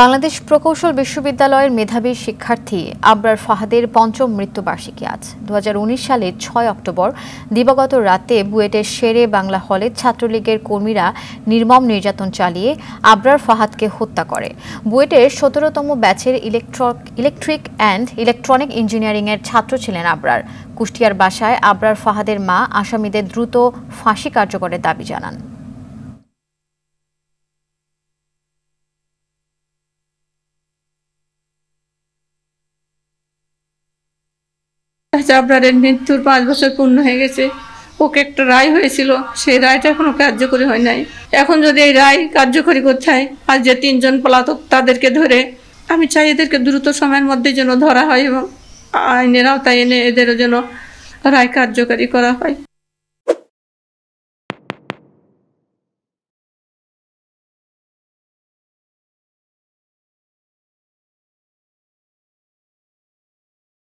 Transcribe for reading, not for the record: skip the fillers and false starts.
বাংলাদেশ প্রকৌশল বিশ্ববিদ্যালয়ের মেধাবী শিক্ষার্থী আবরার ফাহাদের পঞ্চম মৃত্যুবার্ষিকী আজ 2019 সালের 6 অক্টোবর দিবাগত রাতে বুয়েটের শেরে বাংলা হলে ছাত্রলীগের কর্মীরা নির্মম নির্যাতন চালিয়ে আবরার ফাহাদকে হত্যা করে। বুয়েটের 17তম ব্যাচের ইলেকট্রিক অ্যান্ড ইলেকট্রনিক ইঞ্জিনিয়ারিংয়ের ছাত্র ছিলেন আবরার। কুষ্টিয়ার বাসায় আবরার ফাহাদের মা আসামিদের দ্রুত ফাঁসি কার্যকরের দাবি জানান। আবরারের মৃত্যুর 5 বছর পূর্ণ হয়ে গেছে। ওকে একটা রায় হয়েছিল, সেই রায়টা এখনো কার্যকরী হয় নাই। এখন যদি এই রায় কার্যকরী করতে হয়, আর যে 3 জন পলাতক তাদেরকে ধরে, আমি চাই এদেরকে দ্রুত সময়ের মধ্যে যেন ধরা হয় এবং আইনের আওতায় এনে এদের যেন রায় কার্যকরী করা হয়।